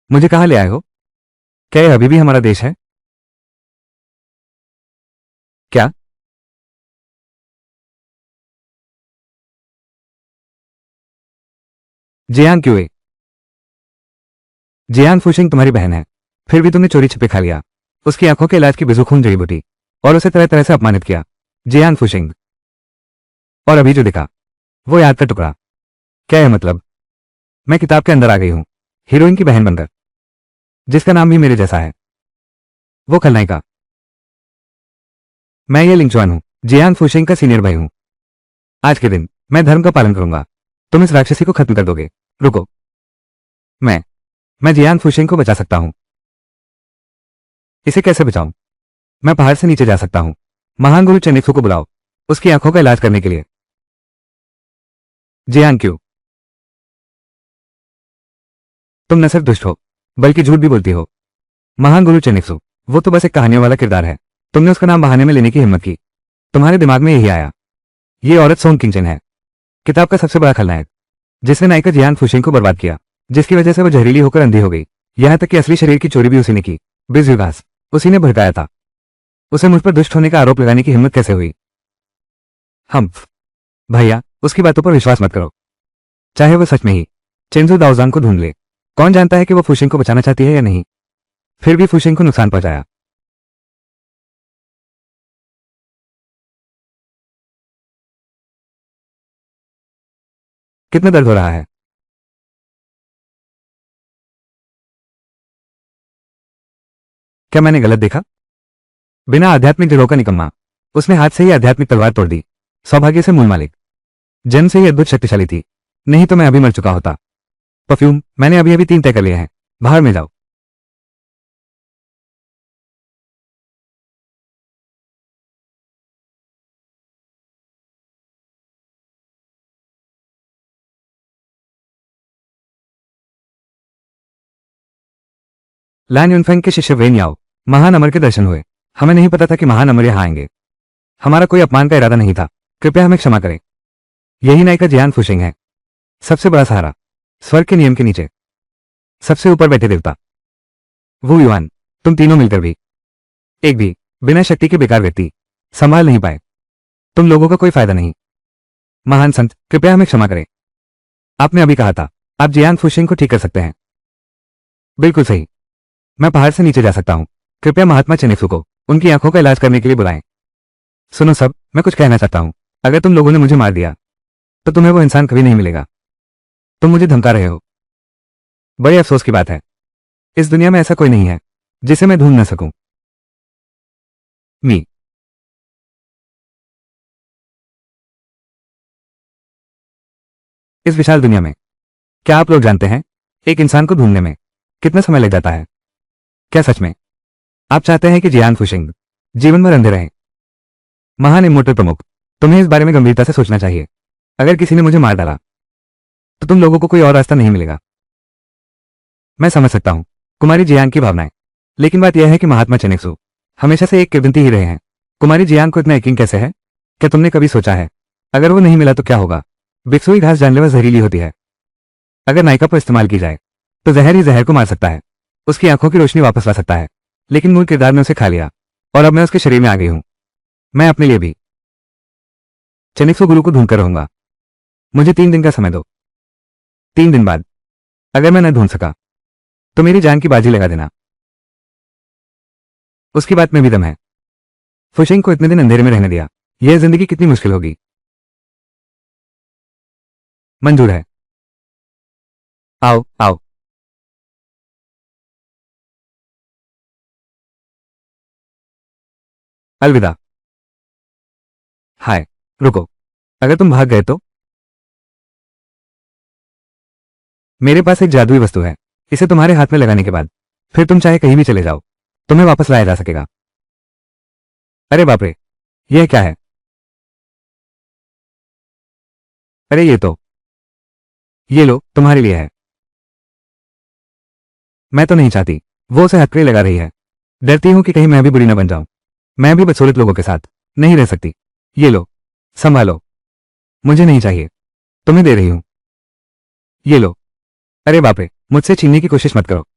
मुझे कहाँ ले आए हो? क्या यह अभी भी हमारा देश है? क्या? Jiang QA? जियांग फुशिंग तुम्हारी बहन है, फिर भी तुमने चोरी छिपे खा लिया उसकी आंखों के इलाज की बेजुखून जड़ी बूटी और उसे तरह तरह से अपमानित किया। जियांग फुशिंग। और अभी जो दिखा वो याद का टुकड़ा। क्या यह मतलब मैं किताब के अंदर आ गई हूं हीरोइन की बहन बनकर, जिसका नाम भी मेरे जैसा है, वो खलनायिका। मैं ये लिंगचुआन हूं, जियांग फुशिंग का सीनियर भाई हूं। आज के दिन मैं धर्म का पालन करूंगा। तुम इस राक्षसी को खत्म कर दोगे। रुको, मैं मैं जियांग फुशिंग को बचा सकता हूं। इसे कैसे बचाऊं? मैं पहाड़ से नीचे जा सकता हूं। महान गुरु चेनिक्सू को बुलाओ उसकी आंखों का इलाज करने के लिए। जियांग क्यू, तुम न सिर्फ दुष्ट हो बल्कि झूठ भी बोलती हो। महान गुरु चेनिक्सू, वो तो बस एक कहानियों वाला किरदार है। तुमने उसका नाम बहाने में लेने की हिम्मत की। तुम्हारे दिमाग में यही आया। ये औरत सोंग किंगचन है, किताब का सबसे बड़ा खलनायक, जिसने नायिका जियांग फुशिंग को बर्बाद किया, जिसकी वजह से वो जहरीली होकर अंधी हो गई। यहां तक कि असली शरीर की चोरी भी उसी ने की। बिजयुगास, उसी ने भड़काया था। उसे मुझ पर दुष्ट होने का आरोप लगाने की हिम्मत कैसे हुई? हम भैया, उसकी बातों पर विश्वास मत करो। चाहे वो सच में ही चेंजू दाओजांग को ढूंढ ले। कौन जानता है कि वो फुशिंग को बचाना चाहती है या नहीं। फिर भी फुशिंग को नुकसान पहुंचाया। कितना दर्द हो रहा है? क्या मैंने गलत देखा? बिना आध्यात्मिक जड़ों का निकम्मा, उसने हाथ से ही आध्यात्मिक तलवार तोड़ दी। सौभाग्य से मूल मालिक जन्म से ही अद्भुत शक्तिशाली थी, नहीं तो मैं अभी मर चुका होता। परफ्यूम मैंने अभी अभी 3 तय कर लिए हैं। बाहर में जाओ। लैन यूनफेंग के शिष्य वेन याओ, महान अमर के दर्शन हुए। हमें नहीं पता था कि महान अमर यहां आएंगे। हमारा कोई अपमान का इरादा नहीं था। कृपया हमें क्षमा करें। यही नायिका जियान फुशिंग है, सबसे बड़ा सहारा, स्वर्ग के नियम के नीचे सबसे ऊपर बैठे देवता। वो युवान, तुम तीनों मिलकर भी एक भी बिना शक्ति के बेकार व्यक्ति संभाल नहीं पाए। तुम लोगों का कोई फायदा नहीं। महान संत, कृपया हमें क्षमा करें। आपने अभी कहा था आप जियांग फुशिंग को ठीक कर सकते हैं। बिल्कुल सही। मैं पहाड़ से नीचे जा सकता हूं। कृपया महात्मा चेनिक्सू को उनकी आंखों का इलाज करने के लिए बुलाएं। सुनो सब, मैं कुछ कहना चाहता हूं। अगर तुम लोगों ने मुझे मार दिया तो तुम्हें वो इंसान कभी नहीं मिलेगा। तुम मुझे धमका रहे हो। बड़े अफसोस की बात है, इस दुनिया में ऐसा कोई नहीं है जिसे मैं ढूंढ न सकूं। मी इस विशाल दुनिया में क्या आप लोग जानते हैं एक इंसान को ढूंढने में कितना समय लग जाता है? क्या सच में आप चाहते हैं कि जियान फुशिंग जीवन भर अंधे रहें? महान इमोटल प्रमुख, तुम्हें इस बारे में गंभीरता से सोचना चाहिए। अगर किसी ने मुझे मार डाला तो तुम लोगों को कोई और रास्ता नहीं मिलेगा। मैं समझ सकता हूं कुमारी जियांग की भावनाएं, लेकिन बात यह है कि महात्मा चेनिक्सू हमेशा से एक किंवदंती ही रहे हैं। कुमारी जियांग को इतना यकीन कैसे है? क्या तुमने कभी सोचा है अगर वो नहीं मिला तो क्या होगा? बिक्सुई घास जानलेवा जहरीली होती है। अगर नायिका पर इस्तेमाल की जाए तो जहर ही जहर को मार सकता है। उसकी आंखों की रोशनी वापस ला सकता है, लेकिन मूल किरदार ने उसे खा लिया और अब मैं उसके शरीर में आ गई हूं। मैं अपने लिए भी चेनिक्सू गुरु को ढूंढकर रहूंगा। मुझे 3 दिन का समय दो। 3 दिन बाद अगर मैं न ढूंढ सका तो मेरी जान की बाजी लगा देना। उसकी बात में भी दम है। फुशिंग को इतने दिन अंधेरे में रहने दिया। यह जिंदगी कितनी मुश्किल होगी। मंजूर है। आओ आओ। अलविदा। हाय, रुको। अगर तुम भाग गए तो? मेरे पास एक जादुई वस्तु है। इसे तुम्हारे हाथ में लगाने के बाद फिर तुम चाहे कहीं भी चले जाओ, तुम्हें वापस लाया जा सकेगा। अरे बाप रे, यह क्या है? अरे ये लो तुम्हारे लिए है। मैं तो नहीं चाहती। वो उसे हथकड़ी लगा रही है। डरती हूं कि कहीं मैं भी बुरी न बन जाऊं। मैं भी बदसूरत लोगों के साथ नहीं रह सकती। ये लो, संभालो। मुझे नहीं चाहिए, तुम्हें दे रही हूं। ये लो। अरे बाप रे, मुझसे छीनने की कोशिश मत करो।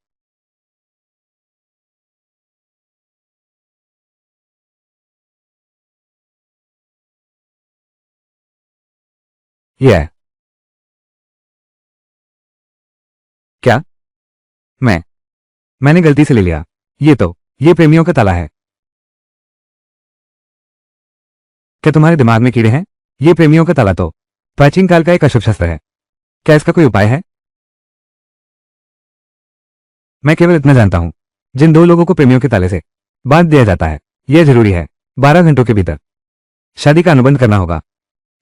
ये है। क्या? मैंने गलती से ले लिया। ये प्रेमियों का ताला है। क्या तुम्हारे दिमाग में कीड़े हैं? ये प्रेमियों का ताला तो प्राचीन काल का एक अशुभ शस्त्र है। क्या इसका कोई उपाय है? मैं केवल इतना जानता हूं, जिन दो लोगों को प्रेमियों के ताले से बांध दिया जाता है, यह जरूरी है 12 घंटों के भीतर शादी का अनुबंध करना होगा,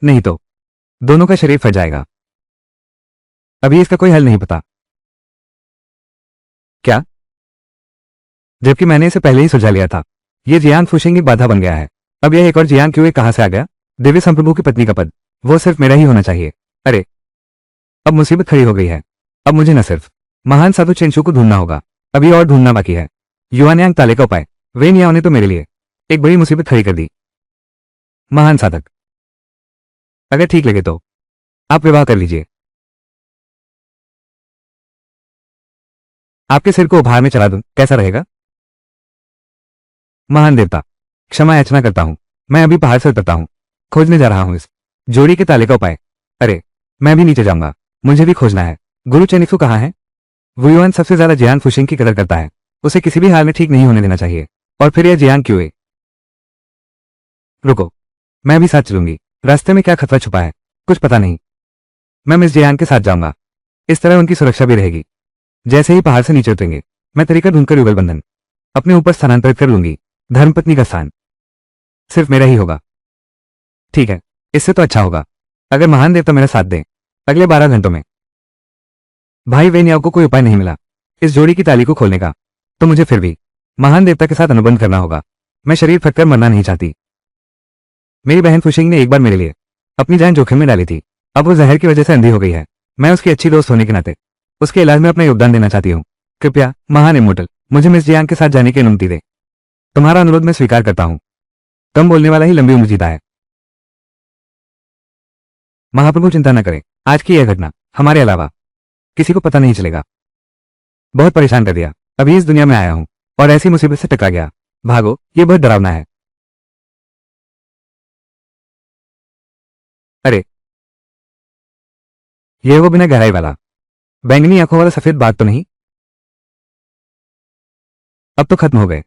नहीं तो दोनों का शरीर फट जाएगा। अभी इसका कोई हल नहीं पता। क्या? जबकि मैंने इसे पहले ही सुलझा लिया था। यह जियांग फुशिंग की बाधा बन गया है। अब यह एक और जियांग क्यों कहां से आ गया? दिव्य संप्रभु की पत्नी का पद वो सिर्फ मेरा ही होना चाहिए। अरे, अब मुसीबत खड़ी हो गई है। अब मुझे न सिर्फ महान साधु चेंचू को ढूंढना होगा, अभी और ढूंढना बाकी है युआनयांग ताले का उपाय। वे नियाओ ने तो मेरे लिए एक बड़ी मुसीबत खड़ी कर दी। महान साधक, अगर ठीक लगे तो आप विवाह कर लीजिए। आपके सिर को उपहार में चढ़ा दूं, कैसा रहेगा? महान देवता, क्षमा याचना करता हूं। मैं अभी पहाड़ से उतरता हूं, खोजने जा रहा हूं इस जोड़ी के ताले का उपाय। अरे, मैं भी नीचे जाऊंगा, मुझे भी खोजना है। गुरु चेनिफू कहाँ है? वुयुआन सबसे ज्यादा जियांग फुशिंग की कदर करता है। उसे किसी भी हाल में ठीक नहीं होने देना चाहिए। और फिर यह जियांग क्यूए। रुको, मैं भी साथ चलूंगी। रास्ते में क्या खतरा छुपा है, कुछ पता नहीं। मैं मिस जियांग के साथ जाऊंगा, इस तरह उनकी सुरक्षा भी रहेगी। जैसे ही पहाड़ से नीचे उतरेंगे, मैं तरीका ढूंढकर युगल बंधन अपने ऊपर स्थानांतरित कर लूंगी। धर्मपत्नी का स्थान सिर्फ मेरा ही होगा। ठीक है, इससे तो अच्छा होगा अगर महान देवता मेरा साथ दें। अगले 12 घंटों में भाई वेनियाओ को कोई उपाय नहीं मिला इस जोड़ी की ताली को खोलने का, तो मुझे फिर भी महान देवता के साथ अनुबंध करना होगा। मैं शरीर फटकर मरना नहीं चाहती। मेरी बहन फुशिंग ने एक बार मेरे लिए अपनी जान जोखिम में डाली थी। अब वो जहर की वजह से अंधी हो गई है। मैं उसकी अच्छी दोस्त होने के नाते उसके इलाज में अपना योगदान देना चाहती हूँ। कृपया महान इमोर्टल, मुझे मिस जियांग के साथ जाने की अनुमति दे। तुम्हारा अनुरोध मैं स्वीकार करता हूँ। कम बोलने वाला ही लंबी उम्र जीता है। महाप्रभु, चिंता न करें, आज की यह घटना हमारे अलावा किसी को पता नहीं चलेगा। बहुत परेशान कर दिया। अभी इस दुनिया में आया हूं और ऐसी मुसीबत से टकरा गया। भागो, ये बहुत डरावना है। अरे, ये वो बिना गहराई वाला बैंगनी आंखों वाला सफेद बाघ तो नहीं? अब तो खत्म हो गए।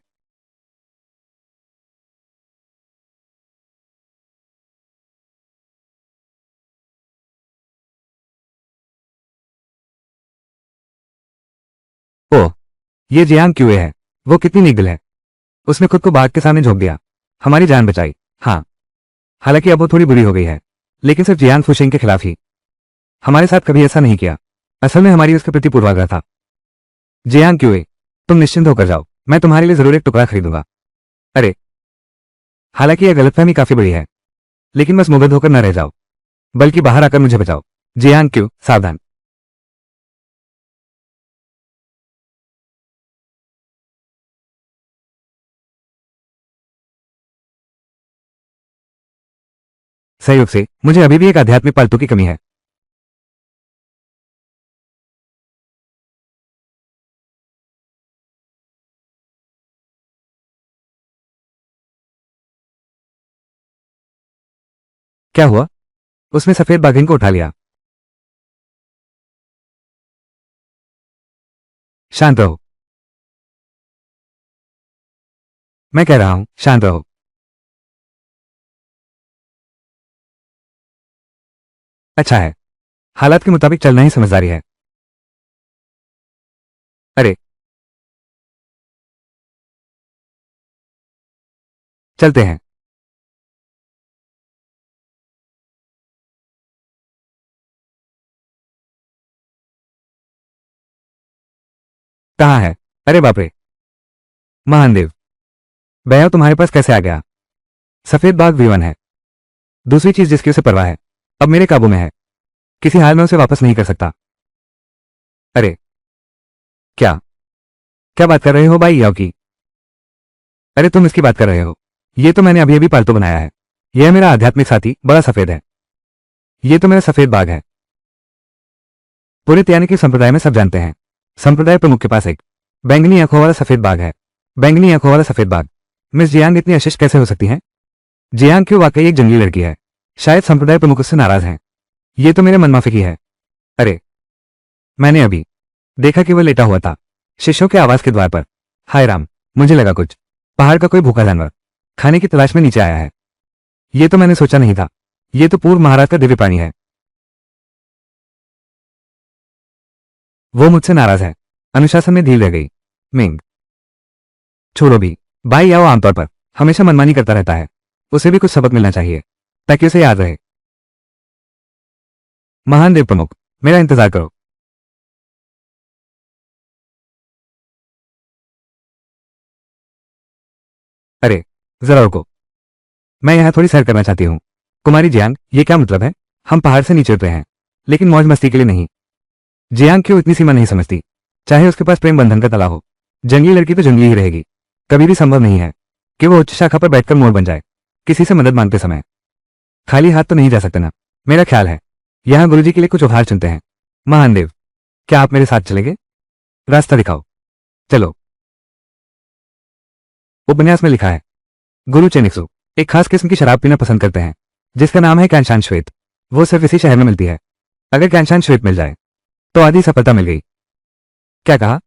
ओह, ये जियांग क्यूए है। वो कितनी निगल है। उसने खुद को बाघ के सामने झोंक दिया, हमारी जान बचाई। हाँ, हालांकि अब वो थोड़ी बुरी हो गई है, लेकिन सिर्फ जियांग फुशिंग के खिलाफ ही। हमारे साथ कभी ऐसा नहीं किया। असल में हमारी उसके प्रति पूर्वाग्रह था। जियांग क्यूए, तुम निश्चिंत होकर जाओ, मैं तुम्हारे लिए जरूर एक टुकड़ा खरीदूंगा। अरे, हालांकि यह गलतफहमी काफी बड़ी है, लेकिन बस मुग्ध होकर न रह जाओ, बल्कि बाहर आकर मुझे बचाओ। जियांग क्यू, सावधान। सहयोग से मुझे अभी भी एक आध्यात्मिक पालतू की कमी है। क्या हुआ? उसने सफेद बाघिन को उठा लिया। शांत रहो। मैं कह रहा हूं, शांत रहो। अच्छा है, हालात के मुताबिक चलना ही समझदारी है। अरे, चलते हैं। कहाँ है? अरे बाप रे, महानदेव, बयां तुम्हारे पास कैसे आ गया? सफेद बाघ V1 है। दूसरी चीज जिसकी उसे परवाह है, अब मेरे काबू में है। किसी हाल में उसे वापस नहीं कर सकता। अरे, क्या क्या बात कर रहे हो भाई याओ की? अरे, तुम इसकी बात कर रहे हो? ये तो मैंने अभी अभी पालतू बनाया है। यह मेरा आध्यात्मिक साथी बड़ा सफेद है। ये तो मेरा सफेद बाघ है। पूरे त्यानिकी संप्रदाय में सब जानते हैं, संप्रदाय प्रमुख के पास एक बैंगनी आंखों वाला सफेद बाघ है। बैंगनी आंखों वाला सफेद बाघ। मिस जियांग इतनी अशिष्ट कैसे हो सकती हैं? जियांग क्यों वाकई एक जंगली लड़की है। शायद संप्रदाय प्रमुख उससे नाराज हैं। ये तो मेरे मनमाफिक ही है। अरे, मैंने अभी देखा कि वह लेटा हुआ था शिष्यों के आवास के द्वार पर। हाय राम, मुझे लगा कुछ पहाड़ का कोई भूखा जानवर खाने की तलाश में नीचे आया है। ये तो मैंने सोचा नहीं था। ये तो पूर्व महाराज का दिव्य प्राणी है। वो मुझसे नाराज है। अनुशासन में ढील रह गई। मिंग, छोड़ो भी। भाई या वो आमतौर पर हमेशा मनमानी करता रहता है। उसे भी कुछ सबक मिलना चाहिए ताकि उसे याद रहे। महान देव प्रमुख, मेरा इंतजार करो। अरे, जरा रुको। मैं यहाँ थोड़ी सैर करना चाहती हूँ। कुमारी जियांग, ये क्या मतलब है? हम पहाड़ से नीचे उतरे हैं, लेकिन मौज मस्ती के लिए नहीं। जियांग क्यों इतनी सीमा नहीं समझती? चाहे उसके पास प्रेम बंधन का तला हो, जंगली लड़की तो जंगली ही रहेगी। कभी भी संभव नहीं है कि वो उच्च शाखा पर बैठकर मोर बन जाए किसी से मदद मांगते समय। खाली हाथ तो नहीं जा सकते ना। मेरा ख्याल है यहाँ गुरुजी के लिए कुछ उपहार चुनते हैं। महान देव, क्या आप मेरे साथ चलेंगे? रास्ता दिखाओ। चलो। उपन्यास में लिखा है गुरु चेनिक्सु एक खास किस्म की शराब पीना पसंद करते हैं जिसका नाम है कैंशान श्वेत। वो सिर्फ इसी शहर में मिलती है। अगर कैंशान श्वेत मिल जाए तो आधी सफलता मिल गई। क्या कहा?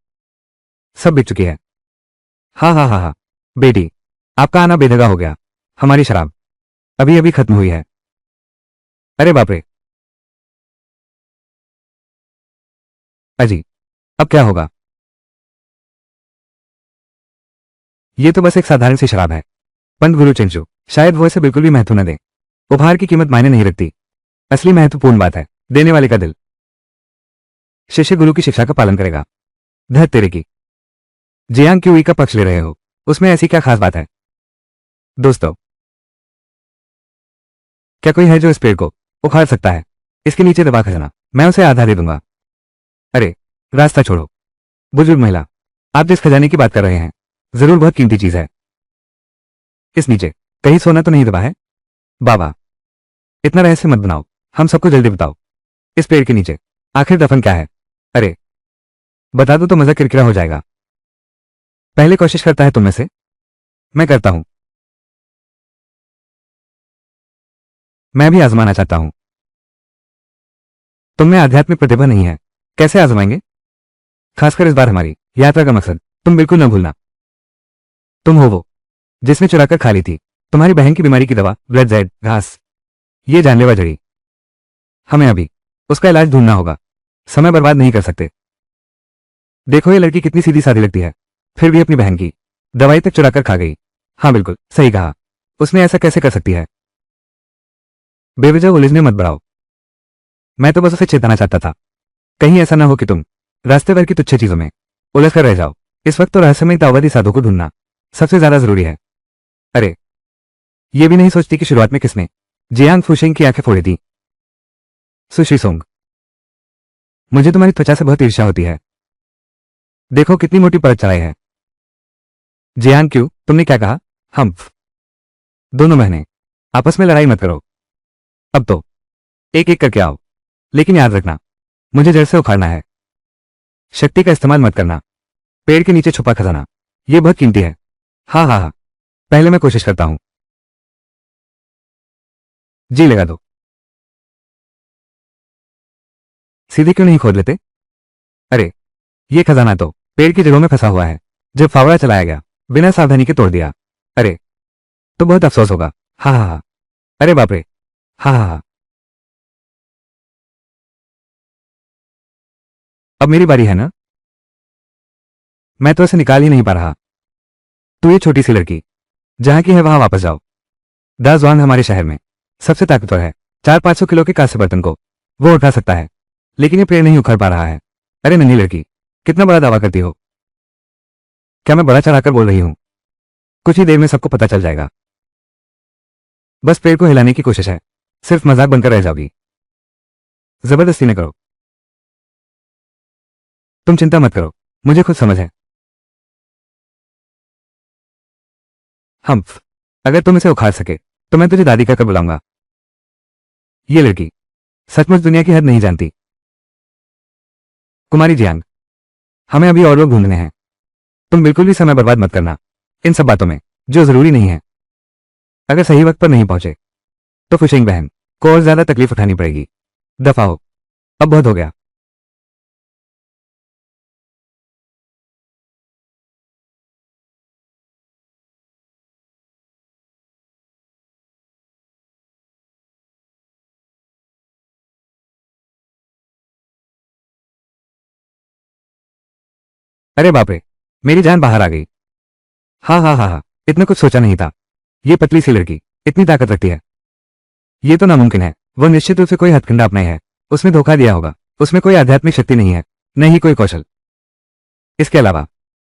सब बिक चुकी है। हाँ हाँ हाँ हाँ, बेटी, आपका आना बेदगा हो गया। हमारी शराब अभी अभी खत्म हुई है। अरे बाप रे। अजी, अब क्या होगा? ये तो बस एक साधारण सी शराब है। पंत गुरु चिंचू, शायद वो इसे बिल्कुल भी महत्व न दे। उपहार की कीमत मायने नहीं रखती। असली महत्वपूर्ण बात है देने वाले का दिल। शिष्य गुरु की शिक्षा का पालन करेगा। धत तेरे की। जियांग क्यूई का पक्ष ले रहे हो, उसमें ऐसी क्या खास बात है? दोस्तों, क्या कोई है जो इस पेड़ को उखाड़ सकता है? इसके नीचे दबा खजाना, मैं उसे आधा दे दूंगा। अरे, रास्ता छोड़ो। बुजुर्ग महिला, आप जिस खजाने की बात कर रहे हैं जरूर बहुत कीमती चीज है। इस नीचे कहीं सोना तो नहीं दबा है? बाबा, इतना रहस्य मत बनाओ। हम सबको जल्दी बताओ, इस पेड़ के नीचे आखिर दफन क्या है? अरे, बता दो तो मजा किरकिरा हो जाएगा। पहले कोशिश करता है तुम में से? मैं करता हूं। मैं भी आजमाना चाहता हूं। तुम में आध्यात्मिक प्रतिभा नहीं है, कैसे आजमाएंगे? खासकर इस बार हमारी यात्रा का मकसद तुम बिल्कुल न भूलना। तुम हो वो जिसने चुराकर खा ली थी तुम्हारी बहन की बीमारी की दवा, ब्लड जेड घास। ये जानलेवा जड़ी। हमें अभी उसका इलाज ढूंढना होगा। समय बर्बाद नहीं कर सकते। देखो ये लड़की कितनी सीधी सादी लगती है, फिर भी अपनी बहन की दवाई तक चुराकर खा गई। हाँ बिल्कुल सही कहा। उसने ऐसा कैसे कर सकती है? बेवजह उलझने मत बढ़ाओ। मैं तो बस उसे चेताना चाहता था। कहीं ऐसा ना हो कि तुम रास्ते भर की तुच्छ चीजों में उलझ कर रह जाओ। इस वक्त तो रहस्यमय ताओवादी साधु को ढूंढना सबसे ज्यादा जरूरी है। अरे, ये भी नहीं सोचती कि शुरुआत में किसने जियांग फुशिंग की आंखें फोड़ी थी। सुश्री सोंग, मुझे तुम्हारी त्वचा से बहुत ईर्ष्या होती है। देखो कितनी मोटी परत चढ़ाई है। जियांग क्यों, तुमने क्या कहा? हम दोनों बहनें आपस में लड़ाई मत करो। अब तो एक एक करके आओ, लेकिन याद रखना मुझे जड़ से उखाड़ना है। शक्ति का इस्तेमाल मत करना। पेड़ के नीचे छुपा खजाना यह बहुत कीमती है। हाँ हाँ हाँ, पहले मैं कोशिश करता हूं। जी लगा दो। सीधे क्यों नहीं खोद लेते? अरे, ये खजाना तो पेड़ की जड़ों में फंसा हुआ है। जब फावड़ा चलाया गया बिना सावधानी के तोड़ दिया। अरे, तो बहुत अफसोस होगा। हाँ हाँ हाँ। अरे बाप रे। हाँ हाँ हाँ। अब मेरी बारी है ना? मैं तो इसे निकाल ही नहीं पा रहा। तू ये छोटी सी लड़की जहां की है वहां वापस जाओ। दाजवान हमारे शहर में सबसे ताकतवर है। 400-500 किलो के कांस्य बर्तन को वो उठा सकता है, लेकिन ये पेड़ नहीं उखड़ पा रहा है। अरे नन्ही लड़की, कितना बड़ा दावा करती हो? क्या मैं बड़ा चढ़ाकर बोल रही हूं? कुछ ही देर में सबको पता चल जाएगा। बस पेड़ को हिलाने की कोशिश है, सिर्फ मजाक बनकर रह जाओगी। जबरदस्ती न करो। तुम चिंता मत करो, मुझे खुद समझ है। हम्फ, अगर तुम इसे उखाड़ सके तो मैं तुझे दादी कहकर बुलाऊंगा। ये लड़की सचमुच दुनिया की हद नहीं जानती। कुमारी जियांग, हमें अभी और लोग ढूंढने हैं। तुम बिल्कुल भी समय बर्बाद मत करना इन सब बातों में जो जरूरी नहीं है। अगर सही वक्त पर नहीं पहुंचे तो फुशिंग बहन को और ज्यादा तकलीफ उठानी पड़ेगी। दफा हो, अब बहुत हो गया। अरे बाप रे, मेरी जान बाहर आ गई। हाँ हाँ हाँ हाँ, इतना कुछ सोचा नहीं था। ये पतली सी लड़की इतनी ताकत रखती है, ये तो नामुमकिन है। वो निश्चित रूप से कोई हथकंडा अपनाई है, उसने धोखा दिया होगा। उसमें कोई आध्यात्मिक शक्ति नहीं है, न ही कोई कौशल। इसके अलावा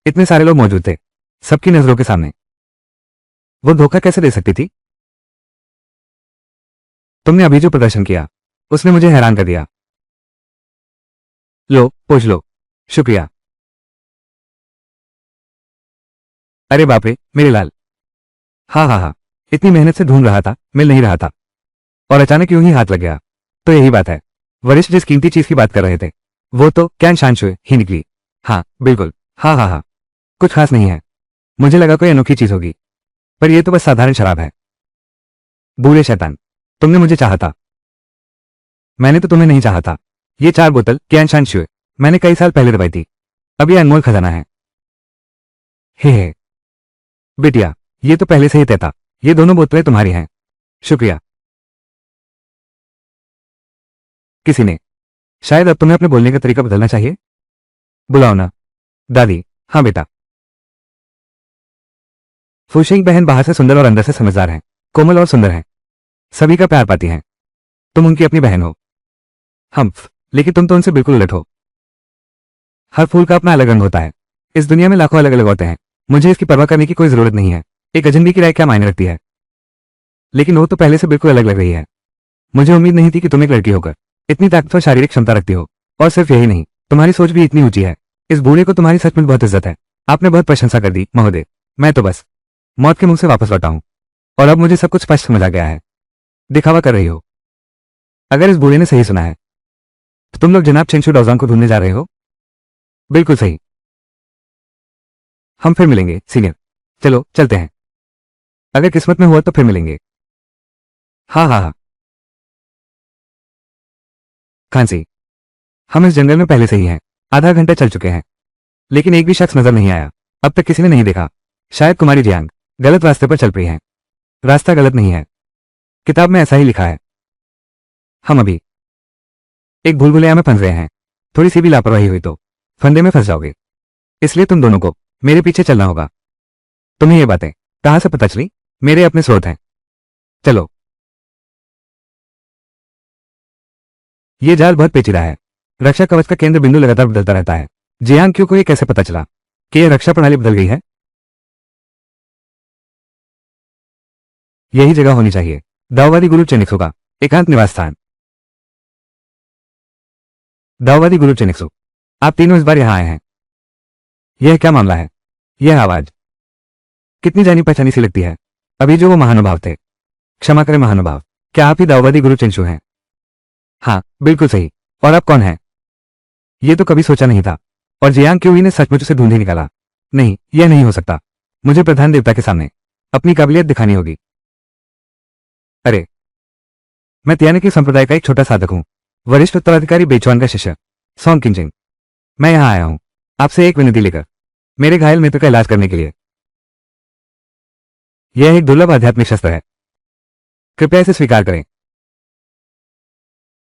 इतने सारे लोग मौजूद थे, सबकी नजरों के सामने। वो धोखा कैसे दे सकती थी? तुमने अभी जो प्रदर्शन किया, उसने मुझे हैरान कर दिया। लो, पूछ लो। शुक्रिया। अरे बाप रे, मेरे लाल। हाँ हाँ हाँ, इतनी मेहनत से ढूंढ रहा था, मिल नहीं रहा था, और अचानक यूं ही हाथ लग गया। तो यही बात है, वरिष्ठ जिस कीमती चीज की बात कर रहे थे, वो तो कैन शानशुए ही निकली। हाँ बिल्कुल, हाँ हाँ हाँ, कुछ खास नहीं है। मुझे लगा कोई अनोखी चीज होगी, पर यह तो बस साधारण शराब है। बूढ़े शैतान, तुमने मुझे चाहा था। मैंने तो तुम्हें नहीं चाहा था। ये 4 बोतल कैन शानशुए मैंने कई साल पहले दबाई थी। अब ये अनमोल खजाना है। हे बिटिया, ये तो पहले से ही तय था। ये दोनों बोतलें तुम्हारी हैं। शुक्रिया। किसी ने, शायद अब तुम्हें अपने बोलने का तरीका बदलना चाहिए। बुलाओ ना। दादी। हाँ बेटा। फुशिंग बहन बाहर से सुंदर और अंदर से समझदार हैं, कोमल और सुंदर हैं, सभी का प्यार पाती हैं। तुम उनकी अपनी बहन हो। हम्फ, लेकिन तुम तो उनसे बिल्कुल उलट हो। हर फूल का अपना अलग रंग होता है। इस दुनिया में लाखों अलग अलग औरतें हैं, मुझे इसकी परवाह करने की कोई जरूरत नहीं है। एक अजनबी की राय क्या मायने रखती है? लेकिन वो तो पहले से बिल्कुल अलग लग रही है। मुझे उम्मीद नहीं थी कि तुम एक लड़की होकर इतनी ताकतवर शारीरिक क्षमता रखती हो। और सिर्फ यही नहीं, तुम्हारी सोच भी इतनी ऊंची है। इस बूढ़े को तुम्हारी सचमुच बहुत इज्जत है। आपने बहुत प्रशंसा कर दी महोदय। मैं तो बस मौत के मुंह से वापस लौटा हूं, और अब मुझे सब कुछ स्पष्ट समझ आ गया है। दिखावा कर रही हो। अगर इस बूढ़े ने सही सुना है, तो तुम लोग जनाब चेंशु डोजांग को ढूंढने जा रहे हो। बिल्कुल सही। हम फिर मिलेंगे सीनियर। चलो चलते हैं। अगर किस्मत में हुआ तो फिर मिलेंगे। हाँ हाँ हाँ। खांसी। हम इस जंगल में पहले से ही हैं। आधा घंटा चल चुके हैं, लेकिन एक भी शख्स नजर नहीं आया। अब तक किसी ने नहीं देखा। शायद कुमारी जियांग गलत रास्ते पर चल पड़ी हैं। रास्ता गलत नहीं है, किताब में ऐसा ही लिखा है। हम अभी एक भूल भुलैया में फंस गए हैं। थोड़ी सी भी लापरवाही हुई तो फंदे में फंस जाओगे। इसलिए तुम दोनों को मेरे पीछे चलना होगा। तुम्हें ये बातें कहां से पता चली? मेरे अपने स्रोत हैं। चलो। ये जाल बहुत पेचीदा है। रक्षा कवच का केंद्र बिंदु लगातार बदलता रहता है। जियांग क्यों को ये कैसे पता चला कि यह रक्षा प्रणाली बदल गई है? यही जगह होनी चाहिए। दाओवादी गुरु चेनिक्सो का एकांत निवास स्थान। दाओवादी गुरु चेनिक्सो, आप तीनों इस बार यहां आए हैं। यह क्या मामला है? यह आवाज कितनी जानी पहचानी सी लगती है। अभी जो वो महानुभाव थे। क्षमा करें महानुभाव, क्या आप ही दाओवादी गुरु चेंशु हैं? हाँ बिल्कुल सही। और आप कौन हैं? ये तो कभी सोचा नहीं था। और जियांग क्यों ने सचमुच उसे ढूंढ ही निकाला। नहीं, यह नहीं हो सकता। मुझे प्रधान देवता के सामने अपनी काबिलियत दिखानी होगी। अरे, मैं तियानकी संप्रदाय का एक छोटा साधक हूं, वरिष्ठ उत्तराधिकारी बेचवान का शिष्य सॉन्ग किंजिंग। मैं यहां आया हूं आपसे एक विनती लेकर, मेरे घायल मित्र का इलाज करने के लिए। यह एक दुर्लभ आध्यात्मिक शस्त्र है, कृपया इसे स्वीकार करें।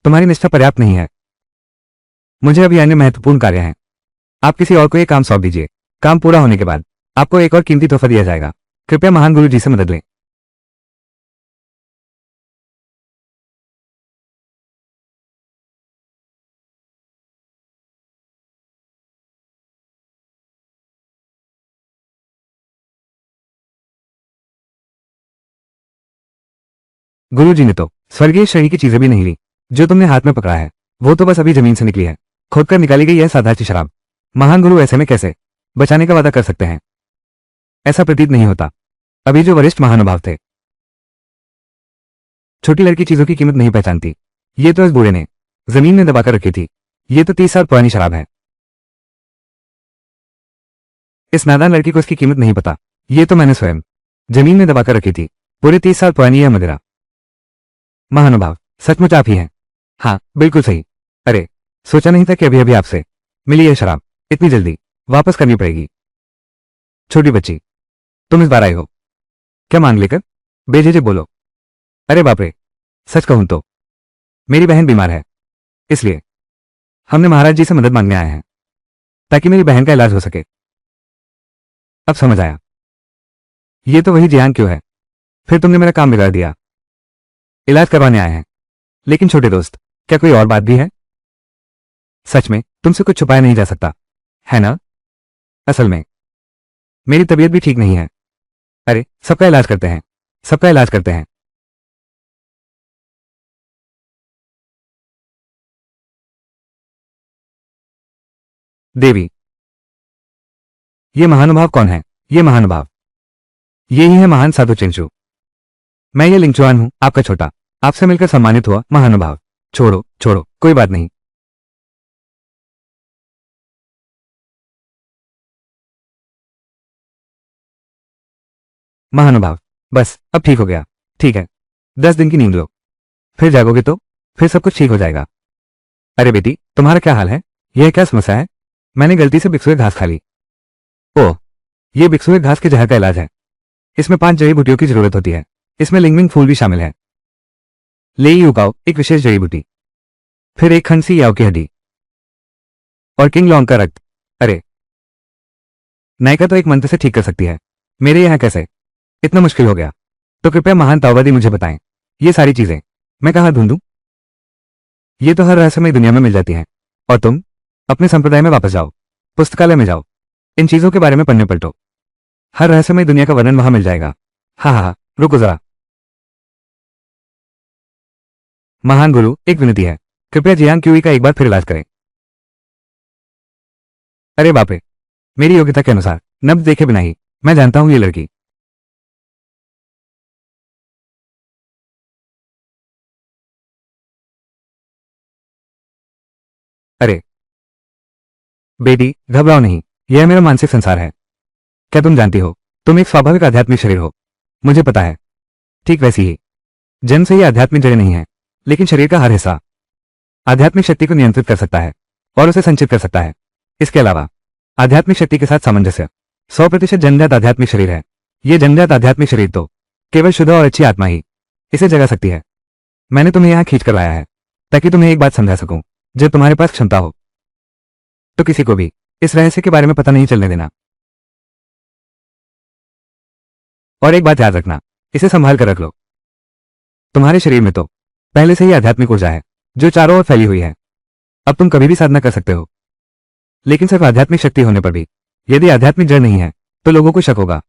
तुम्हारी निष्ठा पर्याप्त नहीं है। मुझे अभी अन्य महत्वपूर्ण कार्य हैं। आप किसी और को यह काम सौंप दीजिए। काम पूरा होने के बाद आपको एक और कीमती तोहफा दिया जाएगा। कृपया महान गुरु जी से मदद लें। गुरु जी ने तो स्वर्गीय श्रेणी की चीजें भी नहीं ली। जो तुमने हाथ में पकड़ा है, वो तो बस अभी जमीन से निकली है। खोदकर निकाली गई यह साधारण सी शराब। महान गुरु ऐसे में कैसे बचाने का वादा कर सकते हैं? ऐसा प्रतीत नहीं होता। अभी जो वरिष्ठ महानुभाव थे। छोटी लड़की चीजों की कीमत नहीं पहचानती। ये तो इस बूढ़े ने जमीन में दबाकर रखी थी। ये तो 30 साल पुरानी शराब है। इस नादान लड़की को इसकी कीमत नहीं पता। ये तो मैंने स्वयं जमीन में दबाकर रखी थी। पूरे 30 साल पुरानी यह मदिरा। महानुभाव, सचमुच आप ही हैं। हाँ बिल्कुल सही। अरे, सोचा नहीं था कि अभी अभी आपसे मिली यह शराब इतनी जल्दी वापस करनी पड़ेगी। छोटी बच्ची, तुम इस बार आई हो, क्या मांग लेकर? बेझिझक बोलो। अरे बाप रे, सच कहूं तो मेरी बहन बीमार है, इसलिए हमने महाराज जी से मदद मांगने आए हैं ताकि मेरी बहन का इलाज हो सके। अब समझ आया, ये तो वही जियांग क्यों है। फिर तुमने मेरा काम बिगाड़ दिया। इलाज करवाने आए हैं, लेकिन छोटे दोस्त, क्या कोई और बात भी है? सच में तुमसे कुछ छुपाया नहीं जा सकता, है ना? असल में मेरी तबीयत भी ठीक नहीं है। अरे, सबका इलाज करते हैं, सबका इलाज करते हैं। देवी, ये महानुभाव कौन है? ये महानुभाव, ये ही है महान साधु चिंचू। मैं ये लिंगचुआन हूं, आपका छोटा। आपसे मिलकर सम्मानित हुआ महानुभाव। छोड़ो छोड़ो, कोई बात नहीं। महानुभाव, बस अब ठीक हो गया। ठीक है, 10 दिन की नींद लो, फिर जागोगे तो फिर सब कुछ ठीक हो जाएगा। अरे बेटी, तुम्हारा क्या हाल है? यह क्या समस्या है? मैंने गलती से बिक्सुए घास खा ली। ओह, ये बिक्सुए घास के जहर का इलाज है। इसमें 5 जड़ी बूटियों की जरूरत होती है। इसमें लिंगमिंग फूल भी शामिल है। लेई युगाओ एक विशेष जड़ी बूटी, फिर एक खंसी याव की हड्डी और किंग लॉन्ग का रक्त। अरे, नायिका तो एक मंत्र से ठीक कर सकती है, मेरे यहाँ कैसे? इतना मुश्किल हो गया तो कृपया महान ताओवादी मुझे बताएं, ये सारी चीजें मैं कहाँ ढूंढूं? ये तो हर रहस्यमय दुनिया में मिल जाती हैं। और तुम अपने संप्रदाय में वापस जाओ, पुस्तकालय में जाओ, इन चीजों के बारे में पन्ने पलटो। हर रहस्यमय दुनिया का वर्णन वहां मिल जाएगा। हाँ हाँ हाँ, रुको जरा। महान गुरु, एक विनती है, कृपया जियांग क्यूई का एक बार फिर इलाज करें। अरे बाप रे, मेरी योग्यता के अनुसार नब्ज देखे बिना ही मैं जानता हूं ये लड़की। अरे बेटी, घबराओ नहीं, यह मेरा मानसिक संसार है। क्या तुम जानती हो, तुम एक स्वाभाविक आध्यात्मिक शरीर हो। मुझे पता है, ठीक वैसी ही जन्म से ही आध्यात्मिक जड़ें नहीं है, लेकिन शरीर का हर हिस्सा आध्यात्मिक शक्ति को नियंत्रित कर सकता है और उसे संचित कर सकता है। इसके अलावा आध्यात्मिक शक्ति के साथ सामंजस्य 100% जन्मजात आध्यात्मिक शरीर है। यह जन्मजात आध्यात्मिक शरीर तो केवल शुद्ध और अच्छी आत्मा ही इसे जगा सकती है। मैंने तुम्हें यहां खींच कर लाया है ताकि तुम्हें एक बात समझा सकूं। जब तुम्हारे पास क्षमता हो तो किसी को भी इस रहस्य के बारे में पता नहीं चलने देना। और एक बात याद रखना, इसे संभाल कर रख लो। तुम्हारे शरीर में तो पहले से ही आध्यात्मिक ऊर्जा है जो चारों ओर फैली हुई है। अब तुम कभी भी साधना कर सकते हो, लेकिन सिर्फ आध्यात्मिक शक्ति होने पर भी यदि आध्यात्मिक जड़ नहीं है तो लोगों को शक होगा।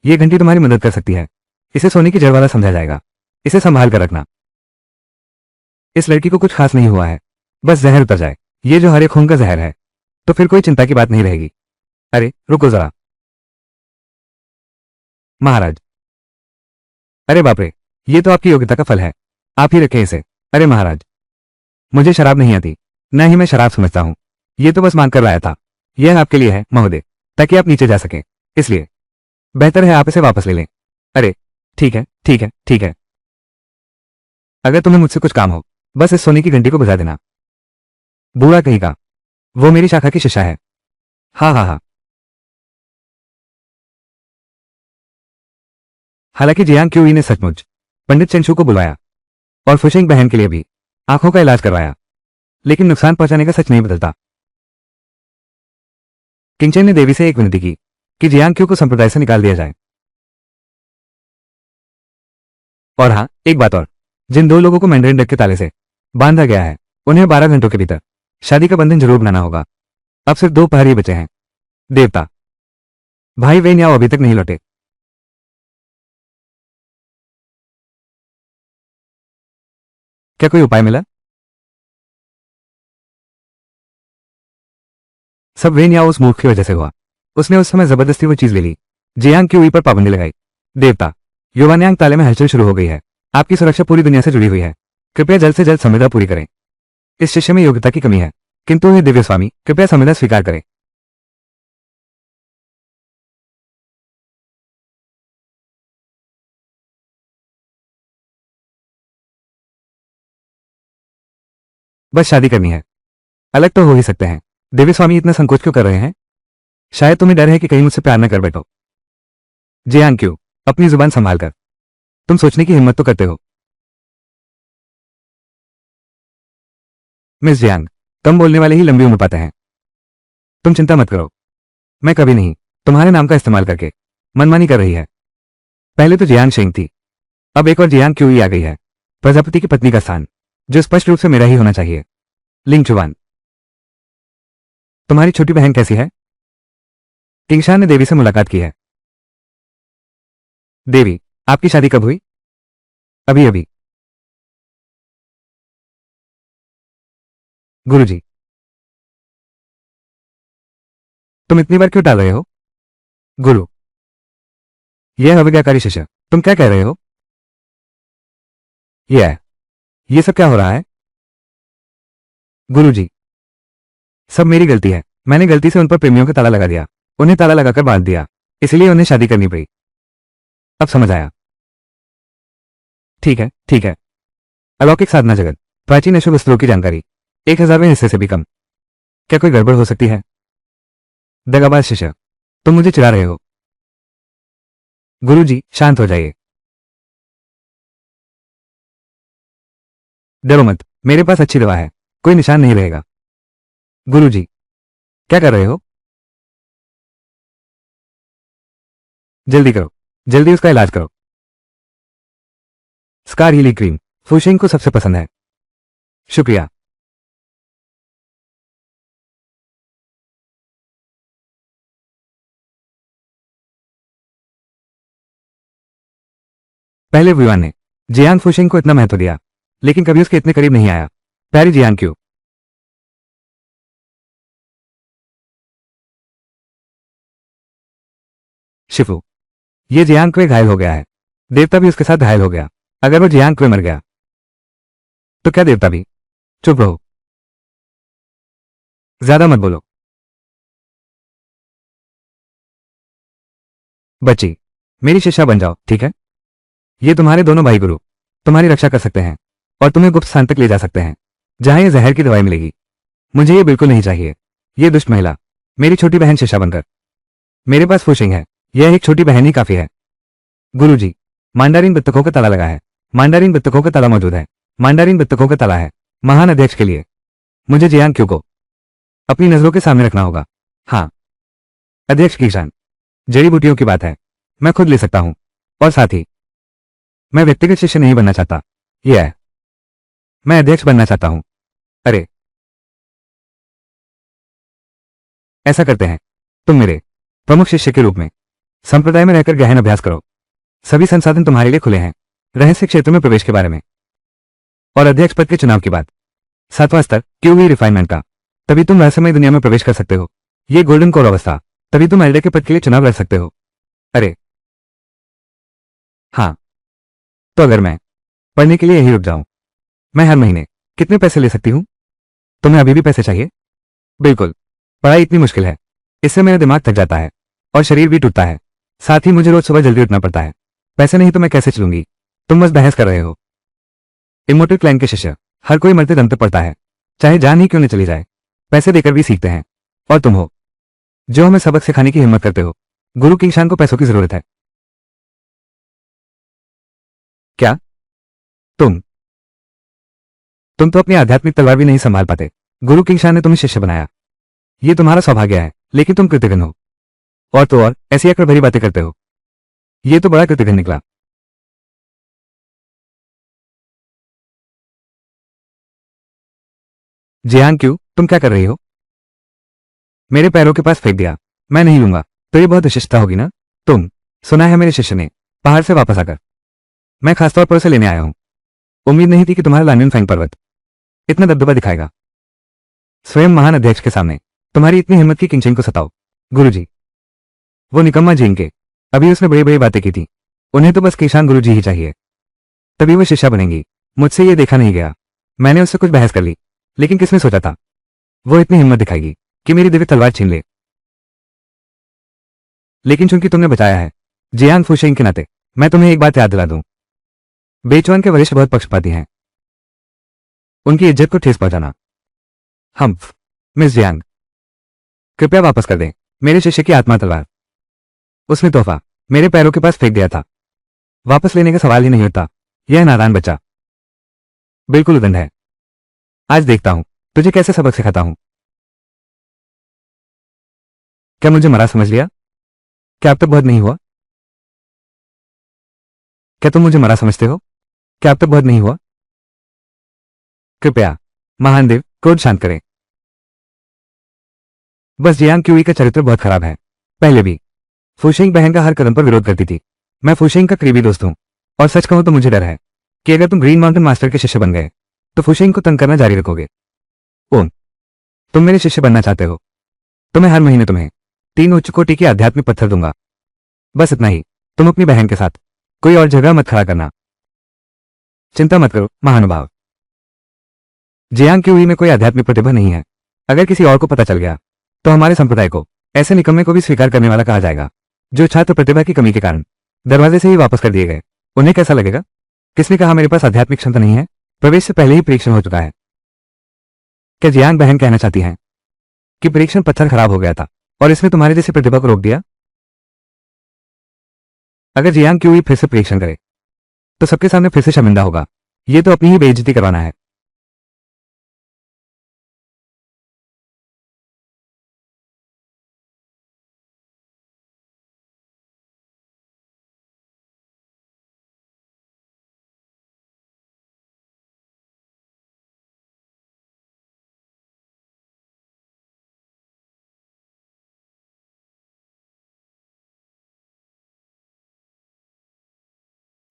यह घंटी तुम्हारी मदद कर सकती है। इसे सोने की जड़ वाला समझा जाएगा। इसे संभाल कर रखना। इस लड़की को कुछ खास नहीं हुआ है, बस जहर उतर जाए, ये जो हरे खून का जहर है, तो फिर कोई चिंता की बात नहीं रहेगी। अरे रुको जरा। महाराज, अरे बाप रे, ये तो आपकी योग्यता का फल है। आप ही रखें इसे। अरे महाराज, मुझे शराब नहीं आती, न ही मैं शराब समझता हूं। ये तो बस मांग कर लाया था। यह आपके लिए है महोदय, ताकि आप नीचे जा सकें। इसलिए बेहतर है आप इसे वापस ले लें। अरे ठीक है ठीक है ठीक है। अगर तुम्हें मुझसे कुछ काम हो, बस इस सोने की घंटी को बजा देना। बूढ़ा कहीं का, वो मेरी शाखा की शिष्या है। हाँ हाँ हाँ। हालांकि जियांग क्यूई ने सचमुच पंडित चेंशू को बुलवाया और फुशिंग बहन के लिए भी आंखों का इलाज करवाया, लेकिन नुकसान पहुंचाने का सच नहीं बदलता। किंगचेन ने देवी से एक विनती की कि जियांग क्यू को संप्रदाय से निकाल दिया जाए। और हाँ, एक बात और, जिन 2 लोगों को मैंडरिन डक के ताले से बांधा गया है, उन्हें 12 घंटों के भीतर शादी का बंधन जरूर बनाना होगा। अब सिर्फ 2 पहर ही बचे हैं। देवता, भाई वेन याओ अभी तक नहीं लौटे। क्या कोई उपाय मिला? सब वेन याओ उस मूर्ख की वजह से हुआ। उसने उस समय जबरदस्ती वो चीज ले ली। जियांग क्यू पर पाबंदी लगाई। देवता, युवान्यांग ताले में हलचल शुरू हो गई है। आपकी सुरक्षा पूरी दुनिया से जुड़ी हुई है। कृपया जल्द से जल्द संविदा पूरी करें। इस शिष्य में योग्यता की कमी है, किंतु हे दिव्य स्वामी, कृपया संविदा स्वीकार करें। बस शादी करनी है। अलग तो हो ही सकते हैं। देवी स्वामी इतना संकोच क्यों कर रहे हैं? शायद तुम्हें डर है कि कहीं मुझसे प्यार न कर बैठो। जियांग क्यों, अपनी जुबान संभाल कर। तुम सोचने की हिम्मत तो करते हो। मिस जियांग, कम बोलने वाले ही लंबी उम्र पाते हैं। तुम चिंता मत करो, मैं कभी नहीं तुम्हारे नाम का इस्तेमाल करके मनमानी कर रही है। पहले तो जियांग शेंग थी, अब एक और जियांग क्यों ही आ गई है। प्रजापति की पत्नी का स्थान जो स्पष्ट रूप से मेरा ही होना चाहिए। लिंग चुवान, तुम्हारी छोटी बहन कैसी है? किंगशान ने देवी से मुलाकात की है। देवी, आपकी शादी कब हुई? अभी अभी। गुरुजी, तुम इतनी बार क्यों टाल रहे हो? गुरु, यह अविज्ञाकारी शिष्य, तुम क्या कह रहे हो? ये सब क्या हो रहा है? गुरुजी, सब मेरी गलती है। मैंने गलती से उन पर प्रेमियों का ताला लगा दिया, उन्हें ताला लगाकर बांध दिया, इसलिए उन्हें शादी करनी पड़ी। अब समझ आया। ठीक है, ठीक है। अलौकिक साधना जगत, प्राचीन अशुभ स्त्रों की जानकारी 1000वें हिस्से से भी कम। क्या कोई गड़बड़ हो सकती है? दगाबाज शिष्य, तुम मुझे चिढ़ा रहे हो। गुरुजी, शांत हो जाइए। डरो मत, मेरे पास अच्छी दवा है, कोई निशान नहीं रहेगा। गुरुजी, क्या कर रहे हो? जल्दी करो, जल्दी उसका इलाज करो। स्कार हीलिंग क्रीम फूशिंग को सबसे पसंद है। शुक्रिया। पहले विवान ने जियांग फूशिंग को इतना महत्व दिया, लेकिन कभी उसके इतने करीब नहीं आया। प्यारी जियांग क्यों? शिफू, ये जियांग क्वे घायल हो गया है। देवता भी उसके साथ घायल हो गया। अगर वो जियांग क्वे मर गया तो क्या देवता भी? चुप रहो, ज्यादा मत बोलो। बच्ची, मेरी शिष्या बन जाओ, ठीक है? ये तुम्हारे दोनों भाई गुरु तुम्हारी रक्षा कर सकते हैं और तुम्हें गुप्त स्थान तक ले जा सकते हैं, जहां ये जहर की दवाई मिलेगी। मुझे ये बिल्कुल नहीं चाहिए। ये दुष्ट महिला मेरी छोटी बहन शिष्या बनकर। मेरे पास फूशिंग है, यह एक छोटी बहन ही काफी है। गुरुजी, मांडारिन बत्तखों का ताला लगा है। मांडारिन बत्तखों का ताला मौजूद है। मांडारिन बत्तखों का ताला है। महान अध्यक्ष के लिए मुझे जियांग क्यों को अपनी नजरों के सामने रखना होगा। हाँ, अध्यक्ष किशान, जड़ी बूटियों की बात है, मैं खुद ले सकता हूं। और साथ ही मैं व्यक्तिगत शिष्य नहीं बनना चाहता। यह है, मैं अध्यक्ष बनना चाहता हूं। अरे, ऐसा करते हैं, तुम मेरे प्रमुख शिष्य के रूप में संप्रदाय में रहकर गहन अभ्यास करो। सभी संसाधन तुम्हारे लिए खुले हैं। रहस्य क्षेत्र में प्रवेश के बारे में और अध्यक्ष पद के चुनाव की बात। 7वां स्तर क्यों रिफाइनमेंट का, तभी तुम रहस्यमय दुनिया में प्रवेश कर सकते हो। ये गोल्डन कोर अवस्था, तभी तुम एल्डर के पद के लिए चुनाव लड़ सकते हो। अरे हाँ, तो अगर मैं पढ़ने के लिए यही रुक जाऊं, मैं हर महीने कितने पैसे ले सकती हूं? तुम्हें अभी भी पैसे चाहिए? बिल्कुल, पढ़ाई इतनी मुश्किल है, इससे मेरा दिमाग थक जाता है और शरीर भी टूटता है। साथ ही मुझे रोज सुबह जल्दी उठना पड़ता है। पैसे नहीं तो मैं कैसे चलूंगी? तुम बस बहस कर रहे हो। इमोर्टल क्लैन के शिष्य हर कोई मरते दम तक पढ़ता है, चाहे जान ही क्यों न चली जाए। पैसे देकर भी सीखते हैं। और तुम हो जो हमें सबक सिखाने की हिम्मत करते हो। गुरु किंगशान को पैसों की जरूरत है। क्या? तुम तुम तो अपनी आध्यात्मिक तलवार भी नहीं संभाल पाते। गुरु किंगशान ने तुम्हें शिष्य बनाया, ये तुम्हारा सौभाग्य है, लेकिन तुम कृतघ्न हो। और तो और ऐसी अकड़ भरी बातें करते हो। ये तो बड़ा कृतघ्न निकला। जियांग क्यों, तुम क्या कर रही हो? मेरे पैरों के पास फेंक दिया। मैं नहीं लूंगा तो ये बहुत अशिष्टता होगी ना? तुम सुना है मेरे शिष्य ने पहाड़ से वापस आकर मैं खासतौर पर उसे लेने आया हूं। उम्मीद नहीं थी कि तुम्हारा लानिन फैंग पर्वत इतना दबदबा दिखाएगा। स्वयं महान अध्यक्ष के सामने तुम्हारी इतनी हिम्मत की किंगचेन को सताओ। गुरुजी, वो निकम्मा जीन के अभी उसने बड़ी बड़ी बातें की थी। उन्हें तो बस किशान गुरुजी ही चाहिए, तभी वो शिष्या बनेंगी। मुझसे ये देखा नहीं गया। मैंने उससे कुछ बहस कर ली, लेकिन किसने सोचा था वो इतनी हिम्मत दिखाएगी कि मेरी दिव्य तलवार छीन ले। लेकिन चूंकि तुमने बचाया है जियांग फुशेंग के नाते, मैं तुम्हें एक बात याद दिला दूं। बेचुआन के वरिष्ठ बहुत पक्षपाती हैं। उनकी इज्जत को ठेस पहुंचाना हम्फ। मिस जियांग, कृपया वापस कर दें मेरे शिष्य की आत्मा तलवार। उसने तोहफा मेरे पैरों के पास फेंक दिया था। वापस लेने का सवाल ही नहीं होता। यह नादान बच्चा बिल्कुल उदंड है। आज देखता हूं तुझे कैसे सबक सिखाता हूं। क्या मुझे मरा समझ लिया? क्या अब तक बहुत नहीं हुआ? क्या तुम मुझे मरा समझते हो? क्या अब तक बहुत नहीं हुआ? कृपया महान देव क्रोध शांत करें। बस जियांग क्यूई का चरित्र बहुत खराब है। पहले भी फुशिंग बहन का हर कदम पर विरोध करती थी। मैं फुशिंग का करीबी दोस्त हूं और सच कहूं तो मुझे डर है कि अगर तुम ग्रीन माउंटेन मास्टर के शिष्य बन गए तो फुशिंग को तंग करना जारी रखोगे। ओम, तुम मेरे शिष्य बनना चाहते हो तो मैं हर महीने तुम्हें 3 उच्च कोटि के आध्यात्मिक पत्थर दूंगा। बस इतना ही। तुम अपनी बहन के साथ कोई और झगड़ा मत खड़ा करना। चिंता मत करो महानुभाव। जियांग क्यूई में कोई आध्यात्मिक प्रतिभा नहीं है। अगर किसी और को पता चल गया तो हमारे संप्रदाय को ऐसे निकम्मे को भी स्वीकार करने वाला कहा जाएगा जो छात्र प्रतिभा की कमी के कारण दरवाजे से ही वापस कर दिए गए। उन्हें कैसा लगेगा? किसने कहा मेरे पास आध्यात्मिक क्षमता नहीं है? प्रवेश से पहले ही परीक्षण हो चुका है। क्या जियांग बहन कहना चाहती हैं कि परीक्षण पत्थर खराब हो गया था और इसने तुम्हारे जैसी प्रतिभा को रोक दिया? अगर जियांग क्यूई फिर से परीक्षण करे तो सबके सामने फिर से शर्मिंदा होगा। ये तो अपनी ही बेइज्जती करवाना है।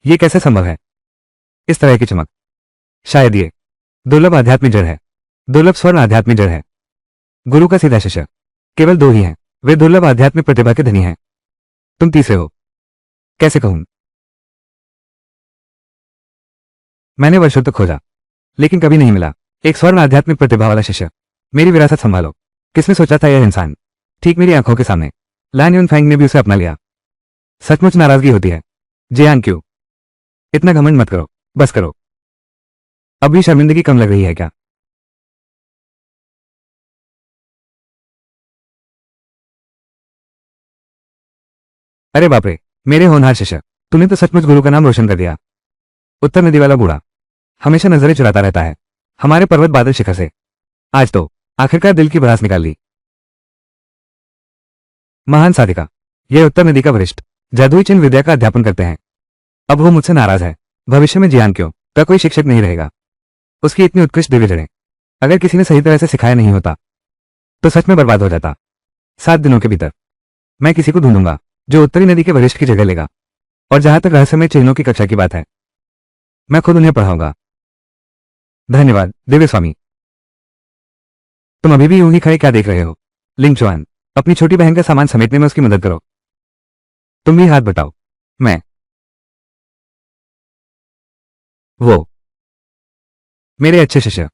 ये कैसे संभव है? इस तरह की चमक शायद ये दुर्लभ आध्यात्मिक जड़ है। दुर्लभ स्वर्ण आध्यात्मिक जड़ है। गुरु का सीधा शिष्य केवल 2 ही हैं। वे दुर्लभ आध्यात्मिक प्रतिभा के धनी हैं। तुम तीसरे हो। कैसे कहूं? मैंने वर्षों तक खोजा लेकिन कभी नहीं मिला एक स्वर्ण आध्यात्मिक प्रतिभा वाला शिष्य। मेरी विरासत संभालो। किसने सोचा था यह इंसान ठीक मेरी आंखों के सामने लैन यूनफेंग ने भी उसे अपना लिया। सचमुच नाराजगी होती है। जियांग क्यों? इतना घमंड मत करो। बस करो। अब भी शर्मिंदगी कम लग रही है क्या? अरे बाप रे, मेरे होनहार शिष्य, तूने तो सचमुच गुरु का नाम रोशन कर दिया। उत्तर नदी वाला बूढ़ा हमेशा नजरें चुराता रहता है हमारे पर्वत बादल शिखर से। आज तो आखिरकार दिल की भड़ास निकाल ली। महान साधिका, यह उत्तर नदी का वरिष्ठ जादुई चिन्ह विद्या का अध्यापन करते हैं। अब वो मुझसे नाराज है। भविष्य में जियान क्यों का कोई शिक्षक नहीं रहेगा। उसकी इतनी उत्कृष्ट दिव्य जड़ें अगर किसी ने सही तरह से सिखाया नहीं होता तो सच में बर्बाद हो जाता। 7 दिनों के भीतर मैं किसी को ढूंढूंगा जो उत्तरी नदी के वरिष्ठ की जगह लेगा। और जहां तक रहस्यमय चिन्हों की कक्षा की बात है, मैं खुद उन्हें पढ़ाऊंगा। धन्यवाद दिव्य स्वामी। तुम अभी भी यूं ही खड़े क्या देख रहे हो? लिंग चुआन, अपनी छोटी बहन का सामान समेटने में उसकी मदद करो। तुम भी हाथ बटाओ। मैं वो मेरे अच्छे शिष्य।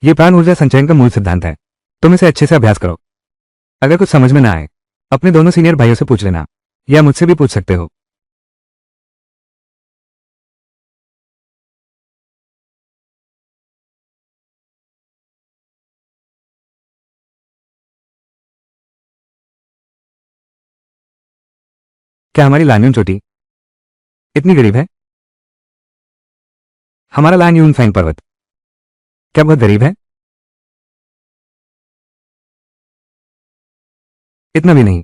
ये प्राण ऊर्जा संचयन का मूल सिद्धांत है। तुम इसे अच्छे से अभ्यास करो। अगर कुछ समझ में ना आए अपने दोनों सीनियर भाइयों से पूछ लेना या मुझसे भी पूछ सकते हो। क्या हमारी लान्यून चोटी इतनी गरीब है? हमारा लान्यून फैंग पर्वत क्या बहुत गरीब है? इतना भी नहीं।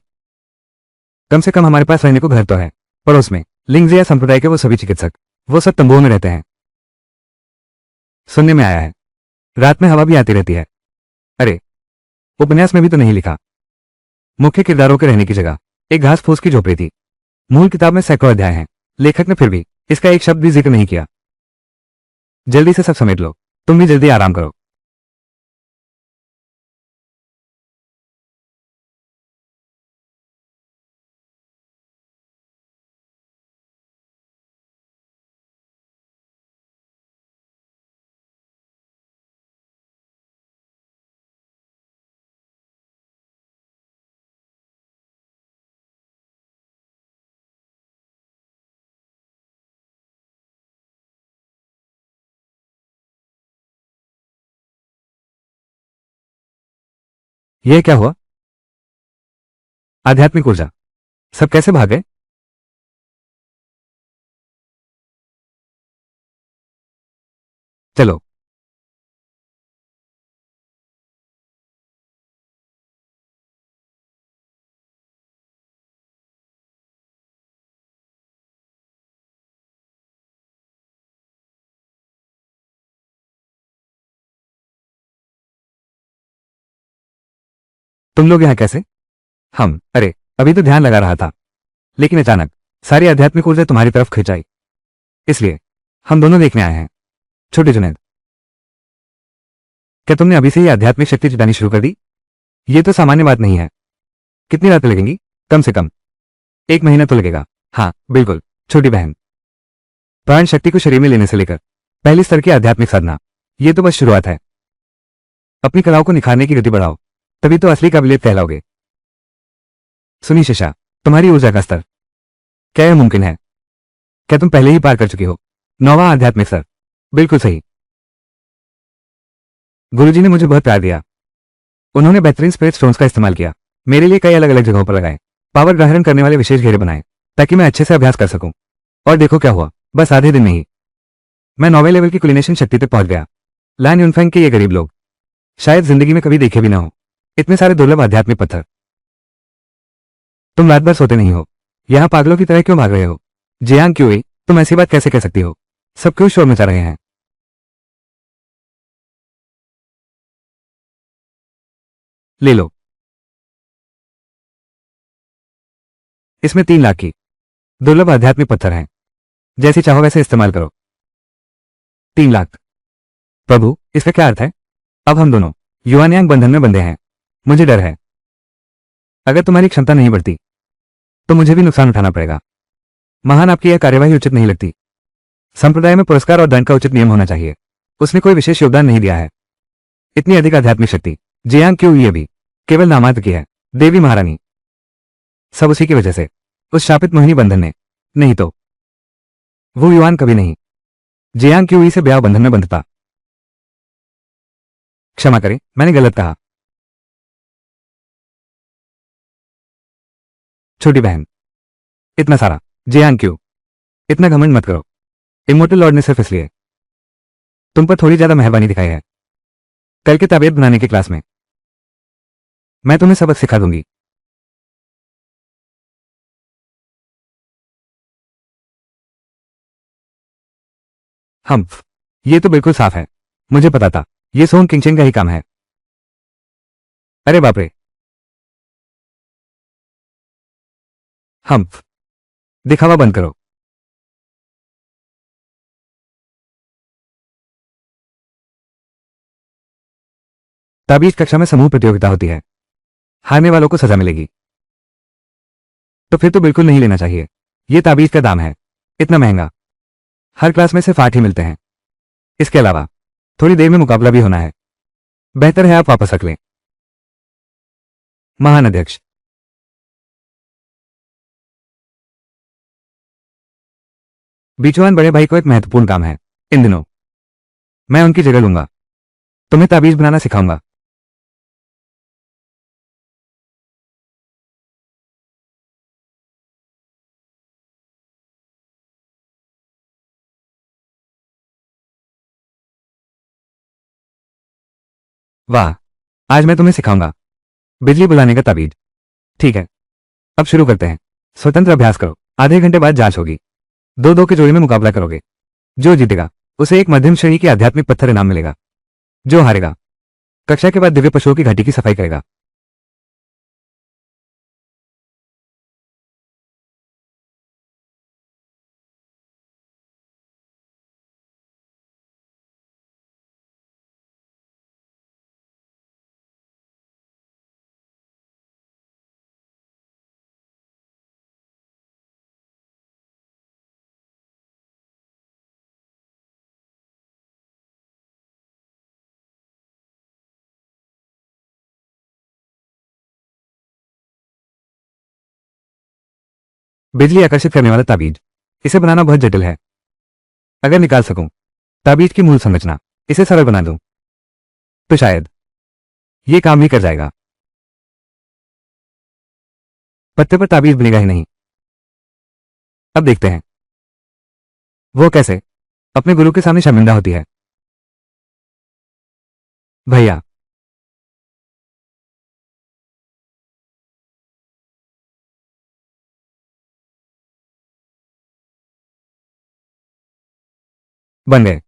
कम से कम हमारे पास रहने को घर तो है। पड़ोस में लिंगजिया संप्रदाय के वो सभी चिकित्सक, वो सब तंबुओं में रहते हैं। सुनने में आया है रात में हवा भी आती रहती है। अरे, उपन्यास में भी तो नहीं लिखा मुख्य किरदारों के रहने की जगह एक घास फूस की झोपड़ी थी। मूल किताब में सैकड़ों अध्याय हैं। लेखक ने फिर भी इसका एक शब्द भी जिक्र नहीं किया। जल्दी से सब समेट लो। तुम भी जल्दी आराम करो। यह क्या हुआ? आध्यात्मिक ऊर्जा, सब कैसे भाग गए? चलो, तुम लोग यहां कैसे? अरे, अभी तो ध्यान लगा रहा था, लेकिन अचानक सारी आध्यात्मिक ऊर्जा तुम्हारी तरफ खिंच आई, इसलिए हम दोनों देखने आए हैं। छोटे जुनैद, क्या तुमने अभी से ही आध्यात्मिक शक्ति जुटानी शुरू कर दी? ये तो सामान्य बात नहीं है। कितनी रातें लगेंगी? कम से कम 1 महीना तो लगेगा। हाँ, बिल्कुल, छोटी बहन। प्राण शक्ति को शरीर में लेने से लेकर पहली स्तर की आध्यात्मिक साधना, ये तो बस शुरुआत है। अपनी कलाओं को निखारने की गति बढ़ाओ, तभी तो असली काबिलियत कहलाओगे। सुनी शिशा, तुम्हारी ऊर्जा का स्तर, क्या यह मुमकिन है? क्या तुम पहले ही पार कर चुकी हो 9वां आध्यात्मिक स्तर? बिल्कुल सही। गुरुजी ने मुझे बहुत प्यार दिया। उन्होंने बेहतरीन स्पिरिट स्टोन्स का इस्तेमाल किया, मेरे लिए कई अलग अलग जगहों पर लगाए, पावर ग्रहण करने वाले विशेष घेरे बनाए, ताकि मैं अच्छे से अभ्यास कर सकूं। और देखो क्या हुआ, बस आधे दिन में ही मैं 9वें लेवल की कुलिनेशन शक्ति तक पहुंच गया। लैन यूनफेंग के ये गरीब लोग शायद जिंदगी में कभी देखे भी ना हो इतने सारे दुर्लभ आध्यात्मिक पत्थर। तुम रात भर सोते नहीं हो, यहां पागलों की तरह क्यों भाग रहे हो? जियांग क्यों, तुम ऐसी बात कैसे कह सकती हो? सब क्यों शोर मचा रहे हैं? ले लो, इसमें 3 लाख की दुर्लभ आध्यात्मिक पत्थर हैं, जैसे चाहो वैसे इस्तेमाल करो। 3 लाख? प्रभु, इसका क्या अर्थ है? अब हम दोनों युआनयांग बंधन में बंधे हैं। मुझे डर है, अगर तुम्हारी क्षमता नहीं बढ़ती तो मुझे भी नुकसान उठाना पड़ेगा। महान, आपकी यह कार्यवाही उचित नहीं लगती। संप्रदाय में पुरस्कार और दंड का उचित नियम होना चाहिए। उसने कोई विशेष योगदान नहीं दिया है। इतनी अधिक आध्यात्मिक शक्ति जियांग क्यों ये भी केवल नामात्र की है। देवी महारानी, सब उसी की वजह से, उस शापित मोहिनी बंधन ने, नहीं तो वो युआन कभी नहीं जियांग क्यू से ब्याह बंधन में बंधता। क्षमा करें, मैंने गलत कहा। छोटी बहन, इतना सारा जियांग क्यू, इतना घमंड मत करो। इमोर्टल लॉर्ड ने सिर्फ इसलिए तुम पर थोड़ी ज्यादा मेहरबानी दिखाई है। कल के ताबीयत बनाने की क्लास में मैं तुम्हें सबक सिखा दूंगी। हम, ये तो बिल्कुल साफ है, मुझे पता था, ये सोंग किंगचेन का ही काम है। अरे बाप रे, हम, दिखावा बंद करो। ताबीज कक्षा में समूह प्रतियोगिता होती है, हारने वालों को सजा मिलेगी। तो फिर तो बिल्कुल नहीं लेना चाहिए। ये ताबीज का दाम है, इतना महंगा। हर क्लास में सिर्फ 8 ही मिलते हैं। इसके अलावा थोड़ी देर में मुकाबला भी होना है। बेहतर है आप वापस रख लें। महान अध्यक्ष, बीचवान बड़े भाई को एक महत्वपूर्ण काम है इन दिनों। मैं उनकी जगह लूंगा, तुम्हें ताबीज बनाना सिखाऊंगा। वाह, आज मैं तुम्हें सिखाऊंगा बिजली बुलाने का ताबीज। ठीक है, अब शुरू करते हैं। स्वतंत्र अभ्यास करो, आधे घंटे बाद जांच होगी। 2-2 के जोड़ी में मुकाबला करोगे। जो जीतेगा उसे एक मध्यम श्रेणी की आध्यात्मिक पत्थर इनाम मिलेगा। जो हारेगा कक्षा के बाद दिव्य पशुओं की घाटी की सफाई करेगा। बिजली आकर्षित करने वाला ताबीज, इसे बनाना बहुत जटिल है। अगर निकाल सकूं ताबीज की मूल संरचना, इसे सरल बना दूं, तो शायद ये काम भी कर जाएगा। पत्ते पर ताबीज बनेगा ही नहीं। अब देखते हैं वो कैसे अपने गुरु के सामने शर्मिंदा होती है। भैया, बन गए।